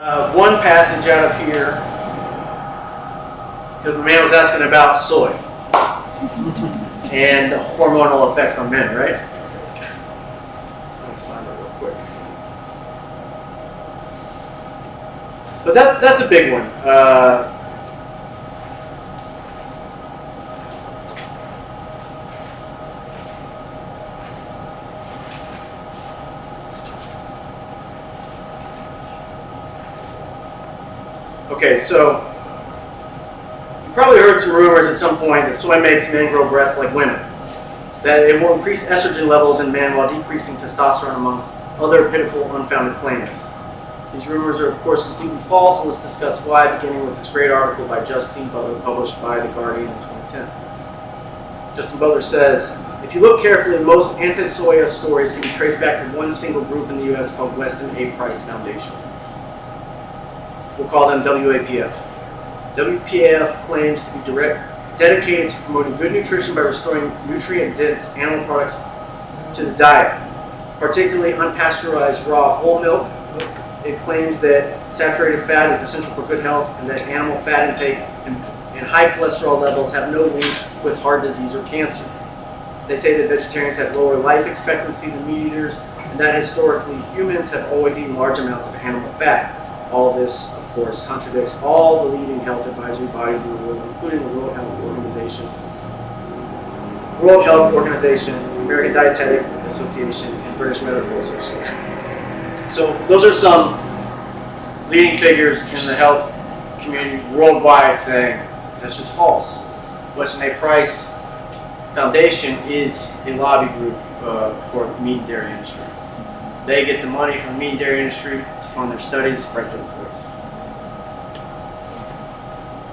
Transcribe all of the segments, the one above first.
One passage out of here, because the man was asking about soy and the hormonal effects on men, right? Let me find it real quick. But that's a big one. Okay, so you probably heard some rumors at some point that soy makes men grow breasts like women, that it will increase estrogen levels in men while decreasing testosterone, among other pitiful, unfounded claims. These rumors are, of course, completely false, and let's discuss why, beginning with this great article by Justine Butler, published by The Guardian in 2010. Justin Butler says, if you look carefully, most anti-soya stories can be traced back to one single group in the U.S. called Weston A. Price Foundation. We'll call them WAPF. WPAF claims to be dedicated to promoting good nutrition by restoring nutrient-dense animal products to the diet, particularly unpasteurized raw whole milk. It claims that saturated fat is essential for good health and that animal fat intake and high cholesterol levels have no link with heart disease or cancer. They say that vegetarians have lower life expectancy than meat eaters, and that historically humans have always eaten large amounts of animal fat. All of this, of course, contradicts all the leading health advisory bodies in the world, including the World Health Organization, American Dietetic Association, and British Medical Association. So those are some leading figures in the health community worldwide saying that's just false. Weston A. Price Foundation is a lobby group for the meat and dairy industry. They get the money from the meat and dairy industry to fund their studies right to the courts.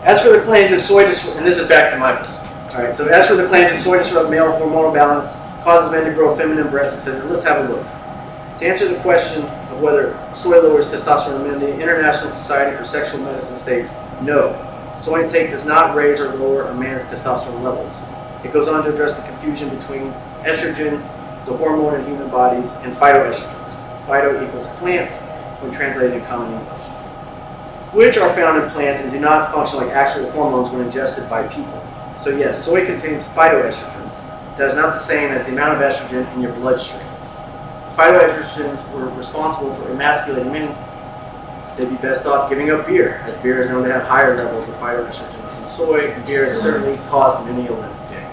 As for the claims that soy and this is back to my place. All right. So as for the claims that soy disrupts male hormonal balance, causes men to grow feminine breasts, etc., let's have a look. To answer the question of whether soy lowers testosterone in men, the International Society for Sexual Medicine states no. Soy intake does not raise or lower a man's testosterone levels. It goes on to address the confusion between estrogen, the hormone in human bodies, and phytoestrogens. Phyto equals plant when translated in common English, which are found in plants and do not function like actual hormones when ingested by people. So yes, soy contains phytoestrogens. That is not the same as the amount of estrogen in your bloodstream. Phytoestrogens were responsible for emasculating men. They'd be best off giving up beer, as beer is known to have higher levels of phytoestrogens than soy, and beer has certainly caused many a limp day.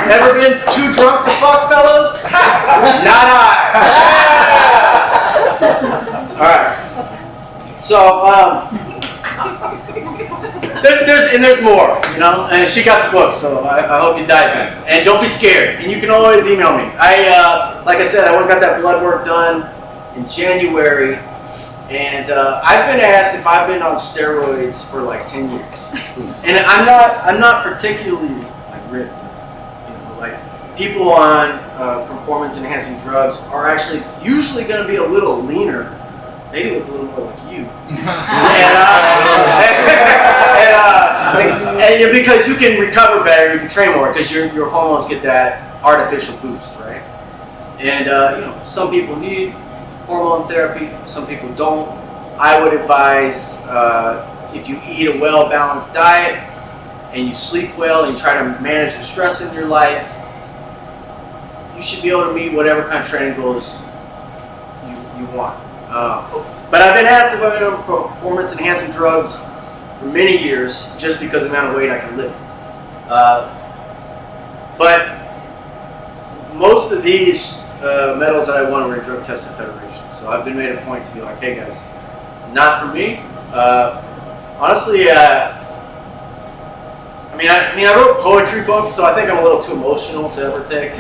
Ever been too drunk to fuck, fellas? Not I. All right. So, there's more, you know. And she got the book, so I hope you dive in. And don't be scared. And you can always email me. Like I said, I went and got that blood work done in January, and I've been asked if I've been on steroids for like 10 years. And I'm not particularly like ripped. You know, like people on performance-enhancing drugs are actually usually going to be a little leaner. Maybe look a little more like you. And because you can recover better, you can train more because your hormones get that artificial boost, right? And you know, some people need hormone therapy, some people don't. I would advise if you eat a well-balanced diet and you sleep well and you try to manage the stress in your life, you should be able to meet whatever kind of training goals you want. But I've been asked if I've been on performance-enhancing drugs for many years just because of the amount of weight I can lift. But most of these medals that I won were in drug testing federations. So I've been made a point to be like, hey guys, not for me. Honestly, I wrote poetry books, so I think I'm a little too emotional to ever take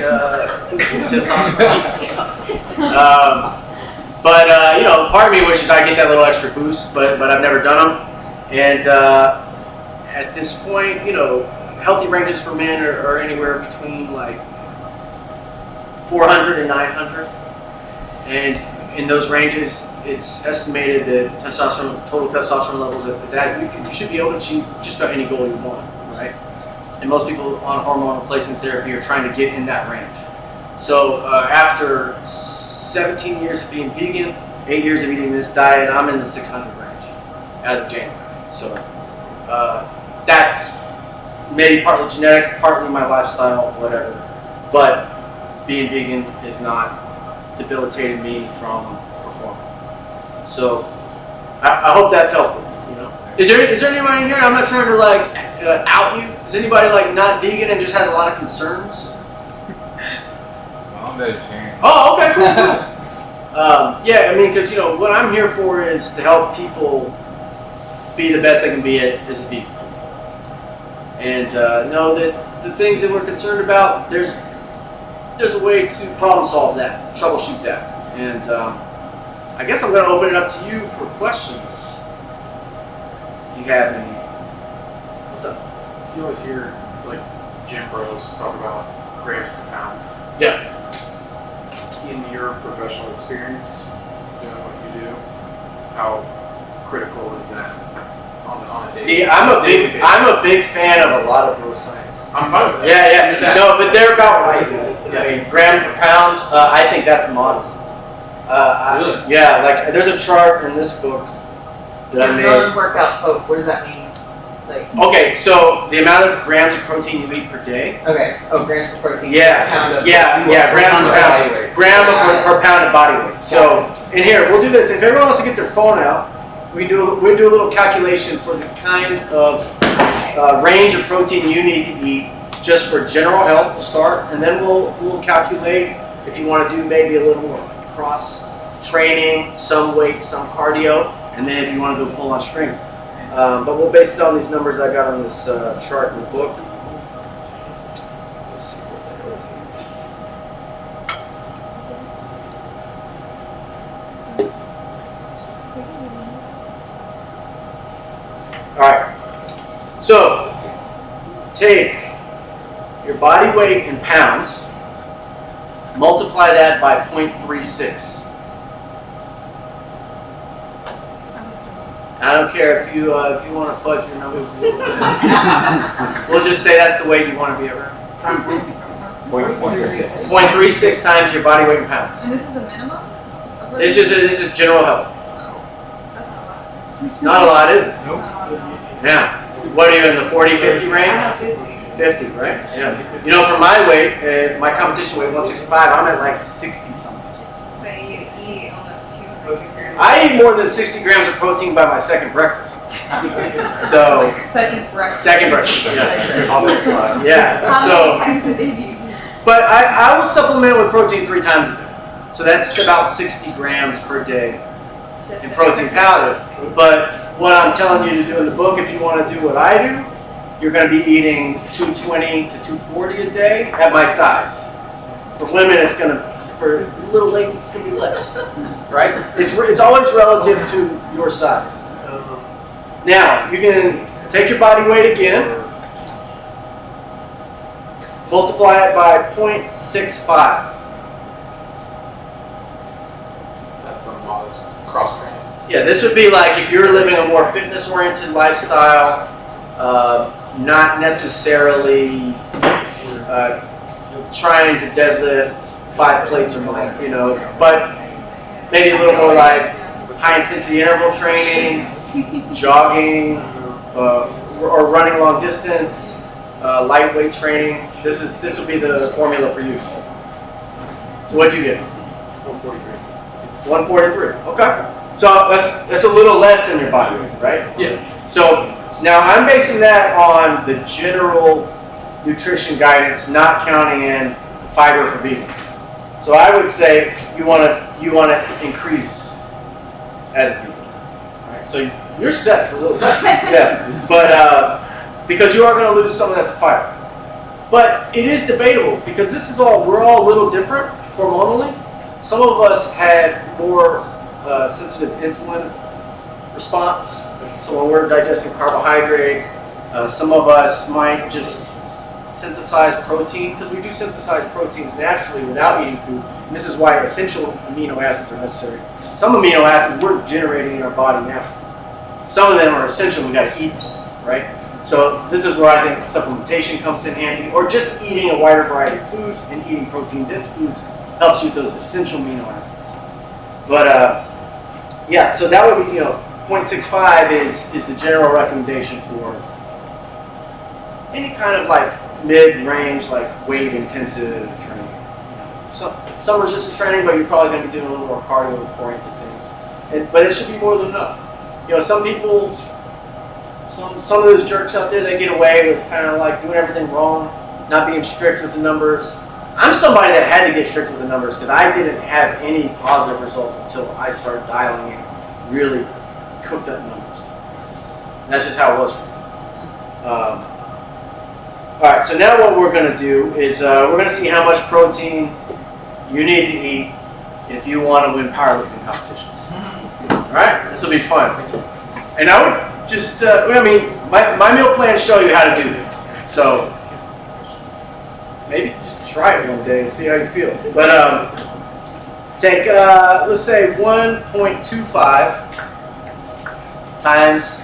testosterone. But you know, part of me wishes I get that little extra boost, but I've never done them. And at this point, you know, healthy ranges for men are anywhere between like 400 and 900. And in those ranges, it's estimated that total testosterone levels at that you should be able to achieve just about any goal you want, right? And most people on hormone replacement therapy are trying to get in that range. So after 17 years of being vegan 8 years of eating this diet, I'm in the 600 range as of January. So that's maybe partly genetics, partly my lifestyle, whatever. But being vegan is not debilitating me from performing. So I hope that's helpful. You know, is there anybody in here? I'm not trying to like out you. Is anybody like not vegan and just has a lot of concerns? I'm vegetarian. Oh, okay, cool. Yeah, I mean, because you know what I'm here for is to help people be the best they can be as a vegan, and know that the things that we're concerned about, there's a way to problem solve that, troubleshoot that, and I guess I'm going to open it up to you for questions. If you have any. What's up? So you always hear like gym bros talk about grams per pound. Yeah. In your professional experience, doing what you do, how critical is that on a day? See, I'm a big fan of a lot of bro science. I'm fine with that. Yeah. No, but they're about right. I mean, gram per pound. I think that's modest. Really? Yeah, like there's a chart in this book that I made. Workout Pope, what does that mean? Like, Okay, so the amount of grams of protein you eat per day. okay, grams of protein. Yeah, Pound of gram per pound. Gram per pound of body weight. So in here, we'll do this. If everyone wants to get their phone out, we do a little calculation for the kind of range of protein you need to eat just for general health to start, and then we'll calculate if you want to do maybe a little more cross training, some weights, some cardio, and then if you want to go full on strength. But we'll base it on these numbers I got on this chart in the book. Let's see what they are. All right. So take your body weight in pounds, multiply that by 0.36. I don't care if you want to fudge your numbers. We'll just say that's the weight you want to be around. 0.36 times your body weight in pounds. And this is the minimum? This is general health. That's not a lot. It's not a lot, is it? Nope. Now, what are you in the 40, 50 range? 50, right? Yeah. You know, for my weight, my competition weight 165, I'm at like 60 something. But you eat almost 200 grams. I eat more than 60 grams of protein by my second breakfast. So Second breakfast. Yeah. Yeah. How So, many times a day do you eat? but I will supplement with protein 3 times a day. So that's about 60 grams per day in protein powder. But what I'm telling you to do in the book, if you want to do what I do, you're going to be eating 220 to 240 a day at my size. For women, it's going to, for little ladies, it's going to be less, right? It's always relative to your size. Now, you can take your body weight again, multiply it by 0.65. That's the modest cross training. Yeah, this would be like if you're living a more fitness-oriented lifestyle, not necessarily trying to deadlift 5 plates or more, you know, but maybe a little more like high-intensity interval training, jogging, or running long distance, lightweight training. This would be the formula for you. What'd you get? 143. 143. Okay. So that's a little less than your body weight, right? Yeah. So now I'm basing that on the general nutrition guidance, not counting in fiber for vegans. So I would say you want to increase as a vegan. Right? So you're set for a little bit. Yeah. But because you are going to lose some of that to fiber. But it is debatable because we're all a little different hormonally. Some of us have more sensitive insulin response. So when we're digesting carbohydrates, some of us might just synthesize protein, because we do synthesize proteins naturally without eating food. And this is why essential amino acids are necessary. Some amino acids we're generating in our body naturally. Some of them are essential, we gotta eat them, right? So this is where I think supplementation comes in handy, or just eating a wider variety of foods and eating protein-dense foods helps you with those essential amino acids. But Yeah, so that would be, 0.65 is the general recommendation for any kind of like mid-range, like weight intensive training. Some resistance training, but you're probably going to be doing a little more cardio-oriented things. But it should be more than enough. Some people, some of those jerks out there, they get away with kind of like doing everything wrong, not being strict with the numbers. I'm somebody that had to get strict with the numbers because I didn't have any positive results until I started dialing in, really cooked up numbers. And that's just how it was for me. All right, so now what we're going to do is we're going to see how much protein you need to eat if you want to win powerlifting competitions. All right, this will be fun. And I would just, my meal plans show you how to do this. So maybe just try it one day and see how you feel. But take, let's say 1.25 times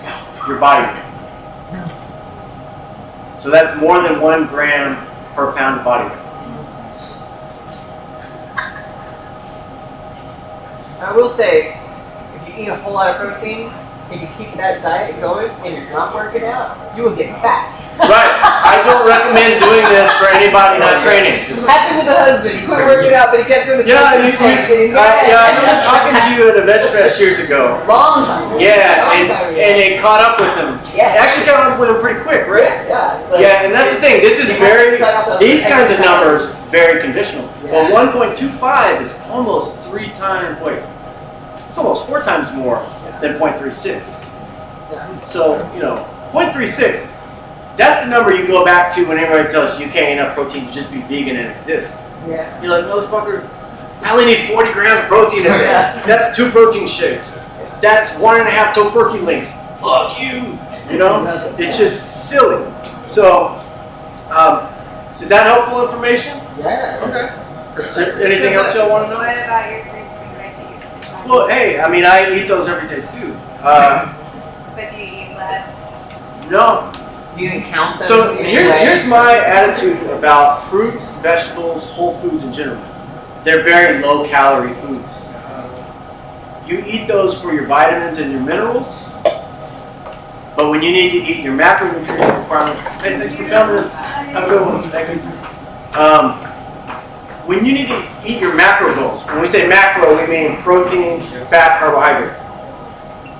your body weight. So that's more than 1 gram per pound of body weight. I will say, if you eat a whole lot of protein and you keep that diet going and you're not working out, you will get fat. Right. I don't recommend doing this for anybody not training. This happened with the husband. He quit working out, but he kept doing the Yeah, protein shakes. I remember talking to you at a Veg Fest years ago. Long time. Yeah, Long time ago. and it caught up with him. Yes. It actually caught up with him pretty quick, right? Yeah. Yeah, and that's the thing. This is these kinds of numbers, very conditional. Yeah. Well, 1.25 is almost 3 times, it's almost 4 times more than 0.36. Yeah. So, 0.36, that's the number you go back to when everybody tells you can't eat enough protein to just be vegan and exist. Yeah. You're like, motherfucker, I only need 40 grams of protein in there. Yeah. That's 2 protein shakes. That's 1.5 tofurkey links. Fuck you. It's just silly. So, is that helpful information? Yeah. Okay. Is there anything else y'all want to know? What about your fruits and veggies? Well, hey, I eat those every day too. But do you eat less? No. Do you even count them? So in any way? here's my attitude about fruits, vegetables, whole foods in general. They're very low calorie foods. You eat those for your vitamins and your minerals, but when you need to eat your macronutrient requirements, hey, thanks for coming. Have a good one. Thank you. When you need to eat your macro goals, when we say macro, we mean protein, fat, carbohydrates.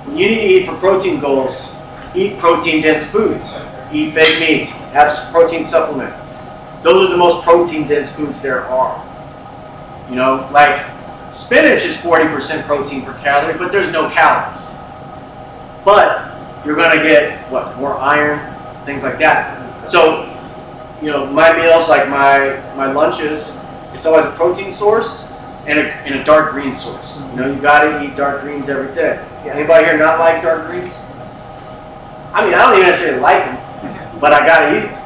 When you need to eat for protein goals, eat protein-dense foods. Eat fake meats. Have some protein supplement. Those are the most protein-dense foods there are. Like spinach is 40% protein per calorie, but there's no calories. But you're going to get, more iron, things like that. So, my meals, like my lunches, it's always a protein source and a dark green source. You got to eat dark greens every day. Anybody here not like dark greens? I don't even necessarily like them, but I got to eat them.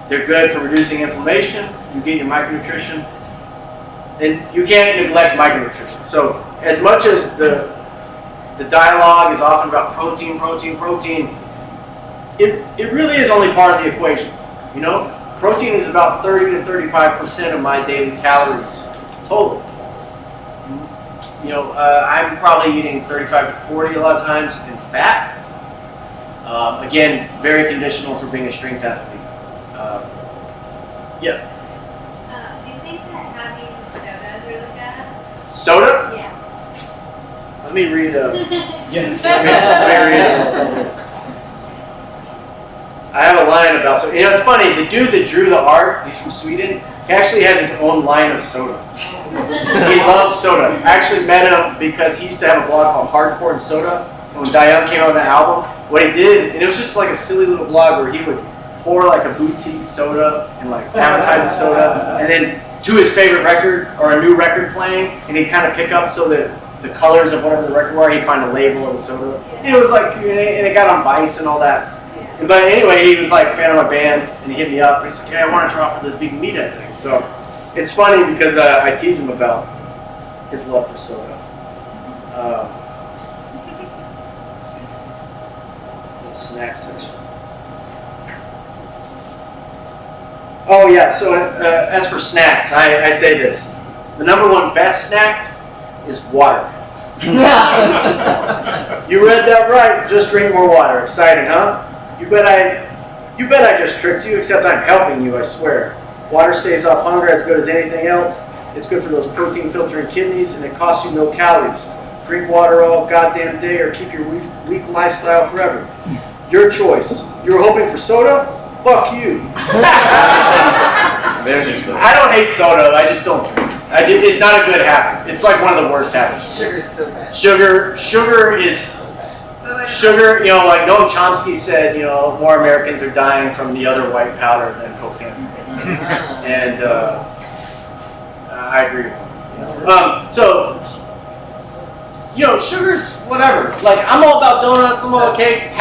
They're good for reducing inflammation. You get your micronutrition. And you can't neglect micronutrition. So as much as the dialogue is often about protein, it really is only part of the equation. Protein is about 30 to 35% of my daily calories total. I'm probably eating 35 to 40 a lot of times in fat. Again, very conditional for being a strength athlete. Yeah. Do you think that having soda is really bad? Soda? Yeah. Let me read. Yes. Let me read something. I have a line about soda. It's funny. The dude that drew the art, he's from Sweden. He actually has his own line of soda. He loves soda. I actually met him because he used to have a blog called Hardcore and Soda. And when Diane came out with the album, what he did, and it was just like a silly little blog where he would pour like a boutique soda and like advertise the soda, and then to his favorite record or a new record playing, and he'd kind of pick up so that the colors of whatever the record were, he'd find a label of the soda. And it was like, and it got on Vice and all that. But anyway, he was like a fan of my band, and he hit me up, and he's like, I want to try out for this big Meathead thing. So it's funny because I tease him about his love for soda. The snack section. Oh yeah, so as for snacks, I say this. The number one best snack is water. You read that right. Just drink more water. Exciting, huh? You bet I just tricked you, except I'm helping you, I swear. Water staves off hunger as good as anything else. It's good for those protein filtering kidneys, and it costs you no calories. Drink water all goddamn day or keep your weak lifestyle forever. Your choice. You were hoping for soda? Fuck you. There's your soda. I don't hate soda, I just don't drink. It's not a good habit. It's like one of the worst habits. Sugar's so bad. Sugar is, sugar, you know, like Noam Chomsky said, you know, more Americans are dying from the other white powder than cocaine. And I agree with him. So, you know, sugar's whatever. Like, I'm all about donuts, I'm all okay,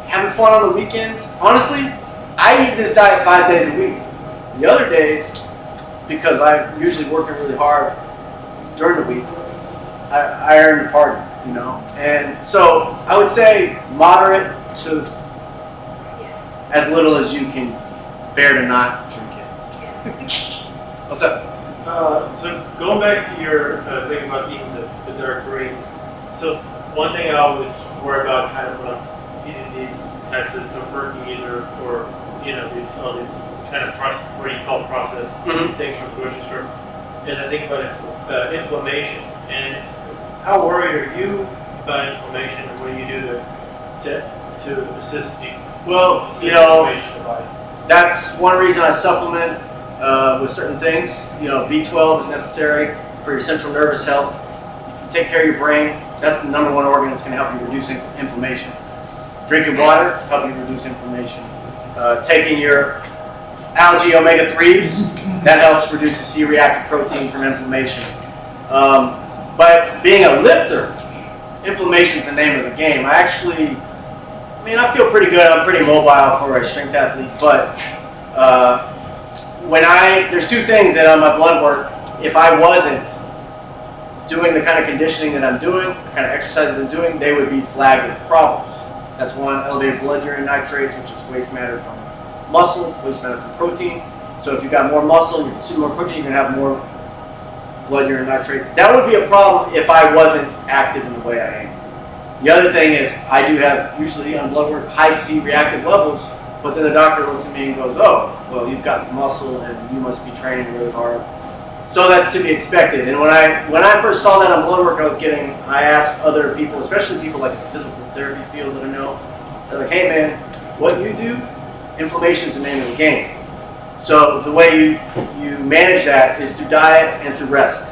having fun on the weekends. Honestly, I eat this diet 5 days a week. The other days, because I'm usually working really hard during the week, I earn the party, you know? And so I would say moderate to as little as you can bear to not drink it. What's up? So going back to your thing about eating the dark greens, so one thing I always worry about kind of when I'm eating these types of turkey or you know, all these kind of what do you call processed things from the grocery store, is I think about inflammation. And how worried are you about inflammation, and what do you do to assist you? Well, assist you know, inflammation in the body? that's one reason I supplement with certain things. You know, B12 is necessary for your central nervous health. If you take care of your brain, that's the number one organ that's going to help you reduce inflammation. Drinking water help you reduce inflammation. Taking your algae omega-3s, that helps reduce the C-reactive protein from inflammation. But being a lifter, inflammation is the name of the game. I feel pretty good. I'm pretty mobile for a strength athlete, but there's two things that on my blood work, if I wasn't doing the kind of conditioning that I'm doing, the kind of exercises I'm doing, they would be flagged as problems. That's one, elevated blood urine nitrates, which is waste matter from muscle, waste matter from protein. So if you've got more muscle and you consume more protein, you're going to have more blood urine nitrates. That would be a problem if I wasn't active in the way I am. The other thing is I do have, usually on blood work, high C-reactive levels, but then the doctor looks at me and goes, oh, well, you've got muscle and you must be training really hard. So that's to be expected. And when I first saw that on blood work I asked other people, especially people like the physical therapy field that I know, they're like, hey man, what you do, inflammation is the name of the game. So the way you manage that is through diet and through rest.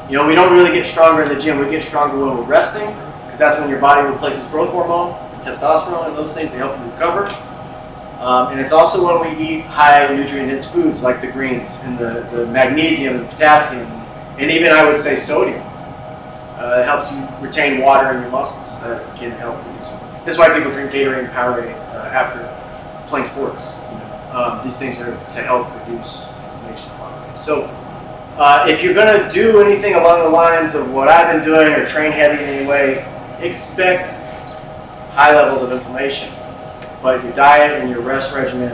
You know, we don't really get stronger in the gym. We get stronger when we're resting, because that's when your body replaces growth hormone, testosterone, and those things to help you recover. And it's also when we eat high nutrient-dense foods like the greens and the magnesium and potassium, and even I would say sodium. It helps you retain water in your muscles. That can help you. That's why people drink Gatorade and Powerade after playing sports. These things are to help reduce inflammation. So if you're going to do anything along the lines of what I've been doing or train heavy in any way, expect high levels of inflammation. But your diet and your rest regimen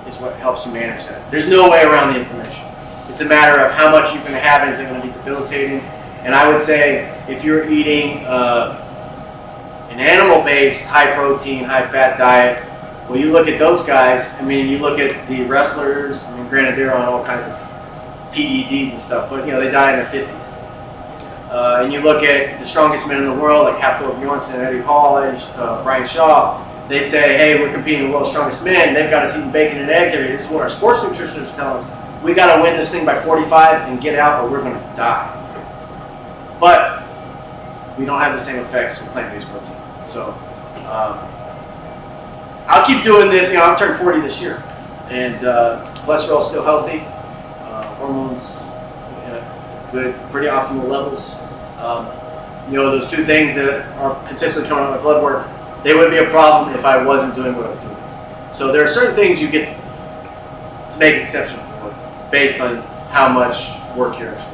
is what helps you manage that. There's no way around the inflammation. It's a matter of how much you can have and is it going to be debilitating. And I would say if you're eating an animal-based, high-protein, high-fat diet, well, you look at those guys, you look at the wrestlers, granted they're on all kinds of PEDs and stuff, but they die in their 50s. And you look at the strongest men in the world, like Hafthor Bjornsson, Eddie Hall, Brian Shaw, they say, hey, we're competing with the world's strongest men, they've got us eating bacon and eggs every day. This is what our sports nutritionists tell us. We got to win this thing by 45 and get out or we're going to die. But we don't have the same effects with plant-based protein. So I'll keep doing this. I'm turning 40 this year, and cholesterol is still healthy. Hormones good, pretty optimal levels. Those two things that are consistently coming out of my blood work, they would be a problem if I wasn't doing what I was doing. So there are certain things you get to make exception for based on how much work you're actually